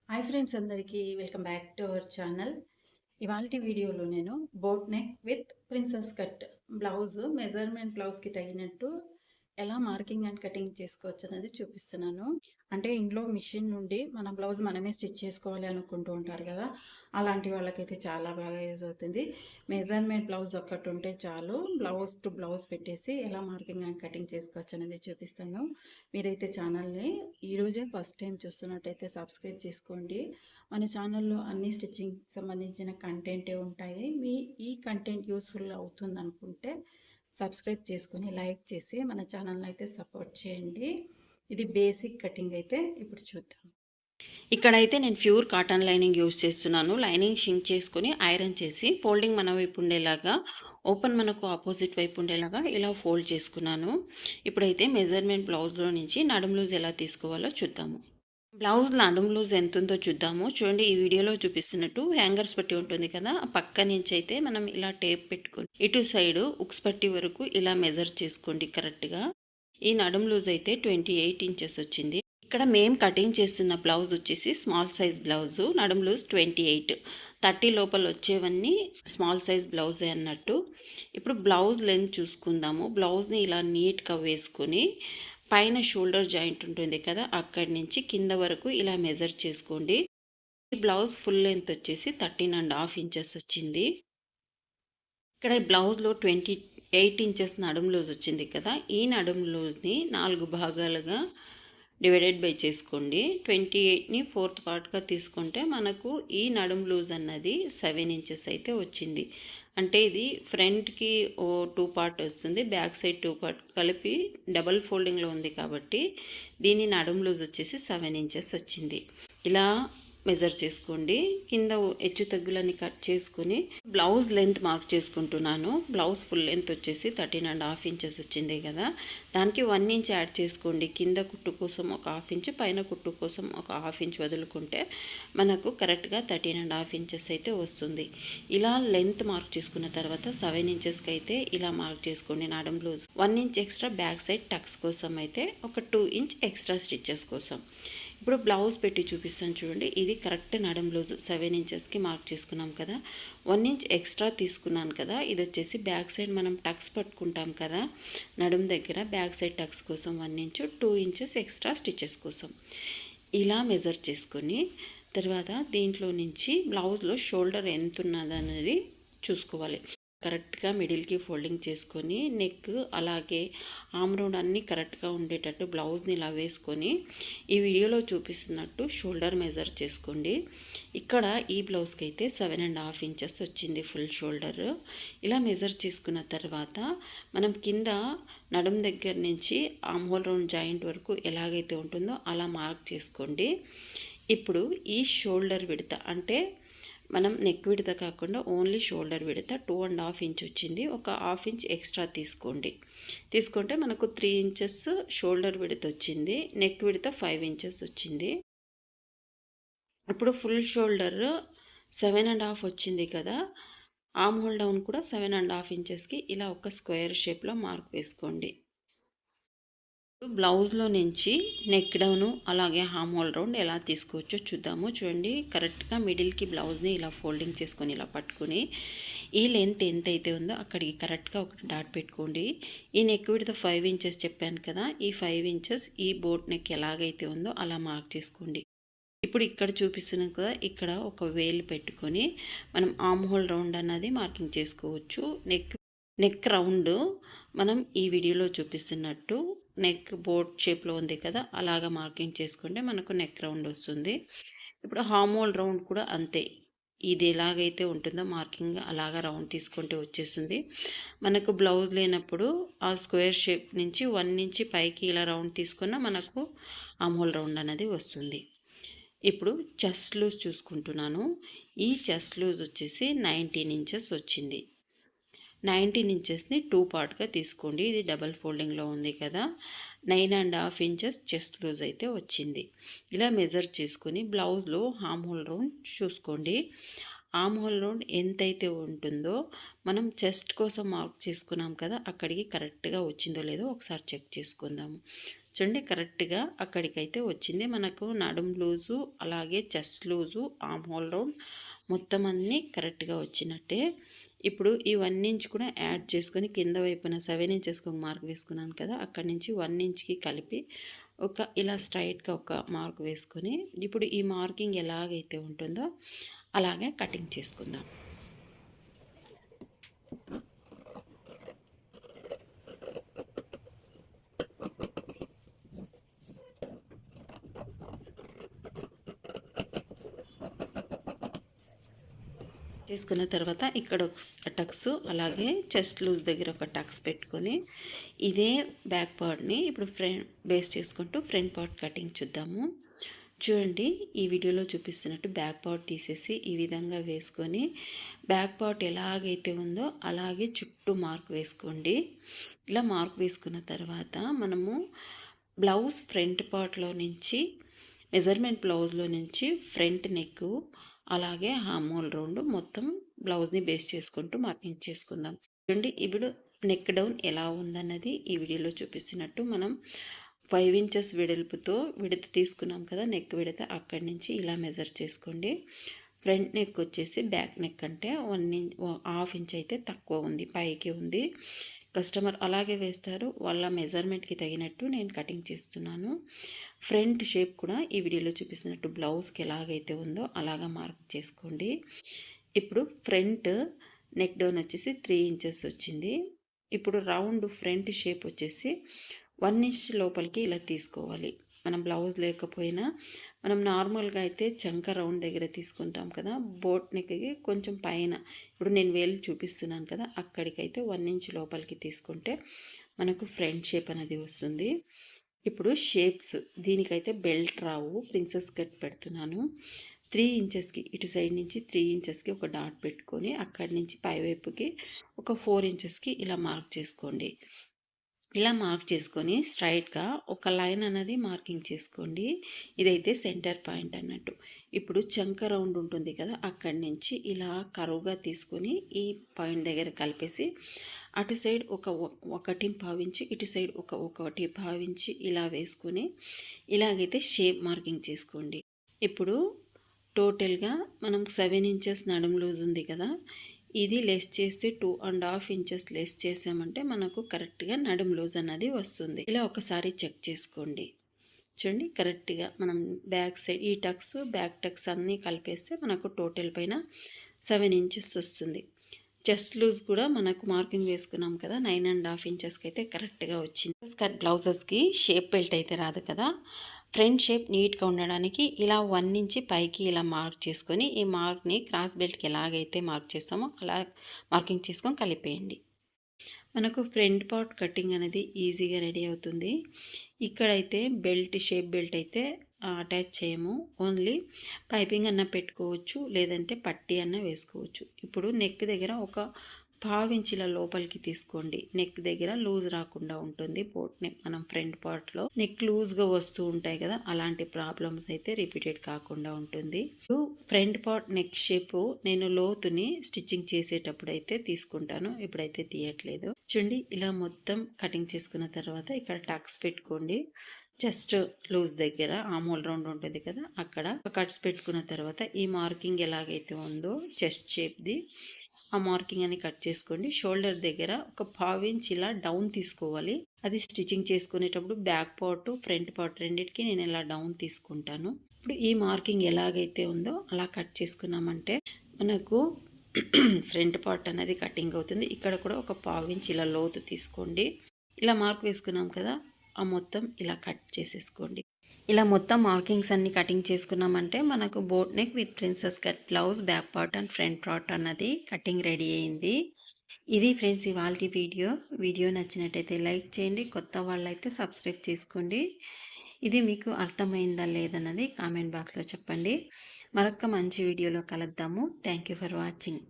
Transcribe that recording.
Hi friends, అందరికీ welcome back to our channel. ఇవాల్టి వీడియోలో నేను boat neck with princess cut blouse measurement బ్లౌజ్కి తగినట్టు ఎలా మార్కింగ్ అండ్ కటింగ్ చేసుకోవచ్చు అనేది చూపిస్తున్నాను. అంటే ఇంట్లో మిషన్ నుండి మన బ్లౌజ్ మనమే స్టిచ్ చేసుకోవాలి అనుకుంటూ ఉంటారు కదా, అలాంటి వాళ్ళకైతే చాలా బాగా యూజ్ అవుతుంది. మెజర్మెంట్ బ్లౌజ్ ఒక్కటి ఉంటే చాలు, బ్లౌజ్ టు బ్లౌజ్ పెట్టేసి ఎలా మార్కింగ్ అండ్ కటింగ్ చేసుకోవచ్చు అనేది చూపిస్తాను. మీరైతే ఛానల్ని ఈరోజే ఫస్ట్ టైం చూస్తున్నట్టయితే సబ్స్క్రైబ్ చేసుకోండి. మన ఛానల్లో అన్ని స్టిచ్చింగ్ సంబంధించిన కంటెంటే ఉంటాయి. ఈ కంటెంట్ యూస్ఫుల్ అవుతుంది అనుకుంటే సబ్స్క్రైబ్ చేసుకొని లైక్ చేసి మన ఛానల్ని అయితే సపోర్ట్ చేయండి. ఇది బేసిక్ కటింగ్ అయితే ఇప్పుడు చూద్దాం. ఇక్కడైతే నేను ప్యూర్ కాటన్ లైనింగ్ యూజ్ చేస్తున్నాను. లైనింగ్ షింక్ చేసుకొని ఐరన్ చేసి ఫోల్డింగ్ మన వైపు ఉండేలాగా, ఓపెన్ మనకు ఆపోజిట్ వైపు ఉండేలాగా ఇలా ఫోల్డ్ చేసుకున్నాను. ఇప్పుడైతే మెజర్మెంట్ బ్లౌజ్లో నుంచి నడుము లూజ్ ఎలా తీసుకోవాలో చూద్దాము. బ్లౌజ్ నడుము లూజ్ ఎంత ఉందో చూద్దాము. చూడండి, ఈ వీడియోలో చూపిస్తున్నట్టు హ్యాంగర్స్ పట్టి ఉంటుంది కదా, ఆ పక్క నుంచి అయితే మనం ఇలా టేప్ పెట్టుకొని ఇటు సైడ్ ఉక్స్ పట్టి వరకు ఇలా మెజర్ చేసుకోండి కరెక్ట్గా. ఈ నడుము లూజ్ అయితే 28 ఇంచెస్ వచ్చింది. ఇక్కడ మేము కటింగ్ చేస్తున్న బ్లౌజ్ వచ్చేసి స్మాల్ సైజ్ బ్లౌజు. నడుము లూజ్ 28, 30 లోపల వచ్చేవన్నీ స్మాల్ సైజ్ బ్లౌజే అన్నట్టు. ఇప్పుడు బ్లౌజ్ లెంత్ చూసుకుందాము. బ్లౌజ్ని ఇలా నీట్గా వేసుకొని పైన షోల్డర్ జాయింట్ ఉంటుంది కదా, అక్కడి నుంచి కింద వరకు ఇలా మెజర్ చేసుకోండి. ఈ బ్లౌజ్ ఫుల్ లెంత్ వచ్చేసి 13.5 ఇంచెస్ వచ్చింది. ఇక్కడ ఈ బ్లౌజ్లో 28 ఇంచెస్ నడుము లూజ్ వచ్చింది కదా, ఈ నడుము లూజ్ని 4 భాగాలుగా డివైడెడ్ బై చేసుకోండి. 28ని 4th పార్ట్గా తీసుకుంటే మనకు ఈ నడుము లూజ్ అన్నది 7 ఇంచెస్ అయితే వచ్చింది. అంటే ఇది ఫ్రంట్కి 2 పార్ట్ వస్తుంది, బ్యాక్ సైడ్ 2 పార్ట్ కలిపి డబల్ ఫోల్డింగ్లో ఉంది కాబట్టి దీని నడుము లూజ్ వచ్చేసి 7 ఇంచెస్ వచ్చింది. ఇలా మెజర్ చేసుకోండి. కింద హెచ్చు తగ్గులని కట్ చేసుకుని బ్లౌజ్ లెంత్ మార్క్ చేసుకుంటున్నాను. బ్లౌజ్ ఫుల్ లెంత్ వచ్చేసి 13.5 ఇంచెస్ వచ్చింది కదా, దానికి 1 ఇంచ్ యాడ్ చేసుకోండి. కింద కుట్టు కోసం ఒక 1/2 ఇంచ్, పైన కుట్టు కోసం ఒక 1/2 ఇంచ్ వదులుకుంటే మనకు కరెక్ట్గా 13.5 ఇంచెస్ అయితే వస్తుంది. ఇలా లెంత్ మార్క్ చేసుకున్న తర్వాత 7 ఇంచెస్కి అయితే ఇలా మార్క్ చేసుకోండి నడుము loose. 1 inch extra back side tucks కోసం అయితే ఒక 2 ఇంచ్ ఎక్స్ట్రా స్టిచ్చెస్ కోసం. ఇప్పుడు బ్లౌజ్ పెట్టి చూపిస్తాను చూడండి. ఇది కరెక్ట్ నడుము లూజ్ 7 ఇంచెస్కి మార్క్ చేసుకున్నాం కదా, 1 ఇంచ్ ఎక్స్ట్రా తీసుకున్నాను కదా. ఇది వచ్చేసి బ్యాక్ సైడ్ మనం టక్స్ పట్టుకుంటాం కదా నడుము దగ్గర, బ్యాక్ సైడ్ టక్స్ కోసం 1 ఇంచ్, 2 ఇంచెస్ ఎక్స్ట్రా స్టిచెస్ కోసం ఇలా మెజర్ చేసుకొని తర్వాత దీంట్లో నుంచి బ్లౌజ్లో షోల్డర్ ఎంత ఉన్నదనేది చూసుకోవాలి. కరెక్ట్గా మిడిల్కి ఫోల్డింగ్ చేసుకొని నెక్ అలాగే ఆమ్ రౌండ్ అన్నీ కరెక్ట్గా ఉండేటట్టు బ్లౌజ్ని ఇలా వేసుకొని ఈ వీడియోలో చూపిస్తున్నట్టు షోల్డర్ మెజర్ చేసుకోండి. ఇక్కడ ఈ బ్లౌజ్కి అయితే 7.5 ఇంచెస్ వచ్చింది ఫుల్ షోల్డర్. ఇలా మెజర్ చేసుకున్న తర్వాత మనం కింద నడుము దగ్గర నుంచి ఆమ్ హోల్ రౌండ్ జాయింట్ వరకు ఎలాగైతే ఉంటుందో అలా మార్క్ చేసుకోండి. ఇప్పుడు ఈ షోల్డర్ విడత అంటే మనం నెక్ విడత కాకుండా ఓన్లీ షోల్డర్ విడత 2.5 ఇంచ్ వచ్చింది. ఒక 1/2 ఇంచ్ ఎక్స్ట్రా తీసుకుంటే మనకు 3 ఇంచెస్ షోల్డర్ విడత వచ్చింది. నెక్ విడత 5 ఇంచెస్ వచ్చింది. ఇప్పుడు ఫుల్ షోల్డర్ 7.5 వచ్చింది కదా, ఆమ్ హోల్ డౌన్ కూడా 7.5 ఇంచెస్కి ఇలా ఒక స్క్వేర్ షేప్లో మార్క్ వేసుకోండి. బ్లౌజ్లో నుంచి నెక్ డౌను అలాగే హామ్ హోల్ రౌండ్ ఎలా తీసుకోవచ్చో చూద్దాము. చూడండి, కరెక్ట్గా మిడిల్కి బ్లౌజ్ని ఇలా ఫోల్డింగ్ చేసుకొని ఇలా పట్టుకొని ఈ లెంత్ ఎంత అయితే ఉందో అక్కడికి కరెక్ట్గా ఒక డాట్ పెట్టుకోండి. ఈ నెక్ విడత 5 ఇంచెస్ చెప్పాను కదా, ఈ 5 ఇంచెస్ ఈ బోట్ నెక్ ఎలాగైతే ఉందో అలా మార్క్ చేసుకోండి. ఇప్పుడు ఇక్కడ చూపిస్తున్నాం కదా, ఇక్కడ ఒక వేలు పెట్టుకొని మనం ఆమ్ హోల్ రౌండ్ అన్నది మార్కింగ్ చేసుకోవచ్చు. నెక్ రౌండ్ మనం ఈ వీడియోలో చూపిస్తున్నట్టు నెక్ బోట్ షేప్లో ఉంది కదా, అలాగా మార్కింగ్ చేసుకుంటే మనకు నెక్ రౌండ్ వస్తుంది. ఇప్పుడు హామ్ హోల్ రౌండ్ కూడా అంతే, ఇది ఎలాగైతే ఉంటుందో మార్కింగ్ అలాగా రౌండ్ తీసుకుంటే వచ్చేస్తుంది. మనకు బ్లౌజ్ లేనప్పుడు ఆ స్క్వేర్ షేప్ నుంచి 1 నుంచి పైకి ఇలా రౌండ్ తీసుకున్న మనకు హామ్ హోల్ రౌండ్ అనేది వస్తుంది. ఇప్పుడు చెస్ట్ లూజ్ చూసుకుంటున్నాను. ఈ చెస్ట్ లూజ్ వచ్చేసి 19 ఇంచెస్ వచ్చింది. 19 ఇంచెస్ని 2 పార్ట్గా తీసుకోండి. ఇది డబల్ ఫోల్డింగ్లో ఉంది కదా, 9.5 ఇంచెస్ చెస్ట్ లూజ్ అయితే వచ్చింది. ఇలా మెజర్ చేసుకొని బ్లౌజ్లో హామ్ హోల్ రౌండ్ చూసుకోండి. ఆమ్ హోల్ రౌండ్ ఎంతైతే ఉంటుందో మనం చెస్ట్ కోసం మార్క్ చేసుకున్నాం కదా, అక్కడికి కరెక్ట్గా వచ్చిందో లేదో ఒకసారి చెక్ చేసుకుందాము. చూడండి కరెక్ట్‌గా అక్కడికైతే వచ్చింది. మనకు నడుం లూజు, అలాగే chest loose, arm whole round మొత్తం అన్నీ కరెక్ట్‌గా వచ్చినట్టే. ఇప్పుడు ఈ 1 ఇంచ్ కూడా యాడ్ చేసుకొని కింద వైపున 7 ఇంచెస్‌కి ఒక మార్క్ వేసుకున్నాను కదా! అక్కడి నుంచి 1 ఇంచ్‌కి కలిపి ఇలా స్ట్రెయిట్‌గా ఒక మార్క్ వేసుకొని, ఇప్పుడు ఈ మార్కింగ్ ఎలాగైతే ఉంటుందో అలాగే కటింగ్ చేసుకుందాం. చేసుకున్న తర్వాత ఇక్కడ ఒక టక్స్, అలాగే చెస్ట్ లూజ్ దగ్గర ఒక టక్స్ పెట్టుకొని ఇదే బ్యాక్ పార్ట్ని ఇప్పుడు బేస్ చేసుకుంటూ ఫ్రంట్ పార్ట్ కటింగ్ చూద్దాము. చూడండి, ఈ వీడియోలో చూపిస్తున్నట్టు బ్యాక్ పార్ట్ తీసేసి ఈ విధంగా వేసుకొని బ్యాక్ పార్ట్ ఎలాగైతే ఉందో అలాగే చుట్టూ మార్క్ వేసుకోండి. ఇలా మార్క్ వేసుకున్న తర్వాత మనము బ్లౌజ్ ఫ్రంట్ పార్ట్లో నుంచి మెజర్మెంట్ బ్లౌజ్లో నుంచి ఫ్రంట్ నెక్, అలాగే హామ్ హోల్ రౌండ్ మొత్తం బ్లౌజ్ని బేస్ చేసుకుంటూ మార్కింగ్ చేసుకుందాం. చూడండి, ఇప్పుడు నెక్ డౌన్ ఎలా ఉందన్నది ఈ వీడియోలో చూపిస్తున్నట్టు మనం 5 ఇంచెస్ వెడల్పుతో విడత తీసుకున్నాం కదా, నెక్ విడత అక్కడి నుంచి ఇలా మెజర్ చేసుకోండి. ఫ్రంట్ నెక్ వచ్చేసి బ్యాక్ నెక్ అంటే 1.5 ఇంచ్ అయితే తక్కువ ఉంది, పైకి ఉంది. కస్టమర్ అలాగే వేస్తారు, వాళ్ళ మెజర్మెంట్కి తగినట్టు నేను కటింగ్ చేస్తున్నాను. ఫ్రంట్ షేప్ కూడా ఈ వీడియోలో చూపిస్తున్నట్టు బ్లౌజ్కి ఎలాగైతే ఉందో అలాగా మార్క్ చేసుకోండి. ఇప్పుడు ఫ్రంట్ నెక్ డౌన్ వచ్చేసి 3 ఇంచెస్ వచ్చింది. ఇప్పుడు రౌండ్ ఫ్రంట్ షేప్ వచ్చేసి 1 ఇంచ్ లోపలికి ఇలా తీసుకోవాలి. మనం బ్లౌజ్ లేకపోయినా మనం నార్మల్గా అయితే చంక రౌండ్ దగ్గర తీసుకుంటాం కదా, బోట్ నెక్కి కొంచెం పైన, ఇప్పుడు నేను వేలు చూపిస్తున్నాను కదా, అక్కడికైతే 1 ఇంచ్ లోపలికి తీసుకుంటే మనకు ఫ్రంట్ షేప్ అనేది వస్తుంది. ఇప్పుడు షేప్స్ దీనికైతే బెల్ట్ రావు, ప్రిన్సెస్ కట్ పెడుతున్నాను. 3 ఇంచెస్కి ఇటు సైడ్ నుంచి 3 ఇంచెస్కి ఒక డాట్ పెట్టుకొని అక్కడి నుంచి పైవైపుకి ఒక 4 ఇంచెస్కి ఇలా మార్క్ చేసుకోండి. ఇలా మార్క్ చేసుకొని స్ట్రైట్గా ఒక లైన్ అనేది మార్కింగ్ చేసుకోండి. ఇదైతే సెంటర్ పాయింట్ అన్నట్టు. ఇప్పుడు చంక రౌండ్ ఉంటుంది కదా, అక్కడి నుంచి ఇలా కరువుగా తీసుకొని ఈ పాయింట్ దగ్గర కలిపేసి అటు సైడ్ ఒక 1.5 ఇంచ్, ఇటు సైడ్ ఒక 1.5 ఇంచ్ ఇలా వేసుకొని ఇలాగైతే షేప్ మార్కింగ్ చేసుకోండి. ఇప్పుడు టోటల్గా మనం 7 ఇంచెస్ నడుం లూజ్ ఉంది కదా, ఇది లెస్ చేసి 2.5 ఇంచెస్ లెస్ చేసామంటే మనకు కరెక్ట్గా నడుం లూజ్ అన్నది వస్తుంది. ఇలా ఒకసారి చెక్ చేసుకోండి. చూడండి, కరెక్ట్గా మనం బ్యాక్ సైడ్ ఈ టక్స్ బ్యాక్ టక్స్ అన్నీ కలిపేస్తే మనకు టోటల్ పైన 7 ఇంచెస్ వస్తుంది. చెస్ట్ లూజ్ కూడా మనకు మార్కింగ్ వేసుకున్నాం కదా, 9.5 ఇంచెస్కి అయితే కరెక్ట్గా వచ్చింది. స్కర్ట్ బ్లౌజెస్కి షేప్ బెల్ట్ అయితే రాదు కదా, ఫ్రంట్ షేప్ నీట్గా ఉండడానికి ఇలా 1 ఇంచ్ పైకి ఇలా మార్క్ చేసుకొని ఈ మార్క్ని క్రాస్ బెల్ట్కి ఎలాగైతే మార్క్ చేస్తామో అలా మార్కింగ్ చేసుకొని కలిపేయండి. మనకు ఫ్రంట్ పార్ట్ కటింగ్ అనేది ఈజీగా రెడీ అవుతుంది. ఇక్కడైతే షేప్ బెల్ట్ అయితే అటాచ్ చేయము, ఓన్లీ పైపింగ్ అన్న పెట్టుకోవచ్చు, లేదంటే పట్టీ అన్న వేసుకోవచ్చు. ఇప్పుడు నెక్ దగ్గర ఒక 1/2 ఇంచుల లోపలికి తీసుకోండి. నెక్ దగ్గర లూజ్ రాకుండా ఉంటుంది. బోట్ నెక్ మనం ఫ్రంట్ పార్ట్లో నెక్ లూజ్గా వస్తూ ఉంటాయి కదా, అలాంటి ప్రాబ్లమ్స్ అయితే రిపీటెడ్ కాకుండా ఉంటుంది. ఫ్రంట్ పార్ట్ నెక్ షేప్ నేను లోతుని స్టిచ్చింగ్ చేసేటప్పుడు అయితే తీసుకుంటాను, ఇప్పుడైతే తీయట్లేదు. చూడండి, ఇలా మొత్తం కటింగ్ చేసుకున్న తర్వాత ఇక్కడ టక్స్ పెట్టుకోండి. చెస్ట్ లూజ్ దగ్గర ఆర్మ్ హోల్ రౌండ్ ఉంటుంది కదా, అక్కడ కట్స్ పెట్టుకున్న తర్వాత ఈ మార్కింగ్ ఎలాగైతే ఉందో చెస్ట్ షేప్ది ఆ మార్కింగ్ అని కట్ చేసుకోండి. షోల్డర్ దగ్గర ఒక 1/2 ఇంచ్ ఇలా డౌన్ తీసుకోవాలి. అది స్టిచ్చింగ్ చేసుకునేటప్పుడు బ్యాక్ పార్ట్ ఫ్రంట్ పార్ట్ రెండింటికి నేను ఇలా డౌన్ తీసుకుంటాను. ఇప్పుడు ఈ మార్కింగ్ ఎలాగైతే ఉందో అలా కట్ చేసుకున్నామంటే మనకు ఫ్రంట్ పార్ట్ అనేది కటింగ్ అవుతుంది. ఇక్కడ కూడా ఒక 1/2 ఇంచ్ ఇలా లోతు తీసుకోండి. ఇలా మార్క్ వేసుకున్నాం కదా, ఆ మొత్తం ఇలా కట్ చేసేసుకోండి. ఇలా మొత్తం మార్కింగ్స్ అన్ని కటింగ్ చేసుకున్నామంటే మనకు boat neck with princess cut blouse back part and front part అన్నది కటింగ్ రెడీ అయింది. ఇది ఫ్రెండ్స్ ఇవాల్టి వీడియో నచ్చినట్టయితే లైక్ చేయండి, కొత్త వాళ్ళైతే సబ్స్క్రైబ్ చేసుకోండి. ఇది మీకు అర్థమైందా లేదన్నది కామెంట్ బాక్స్లో చెప్పండి. మరొక మంచి వీడియోలో కలుద్దాము. Thank you for watching.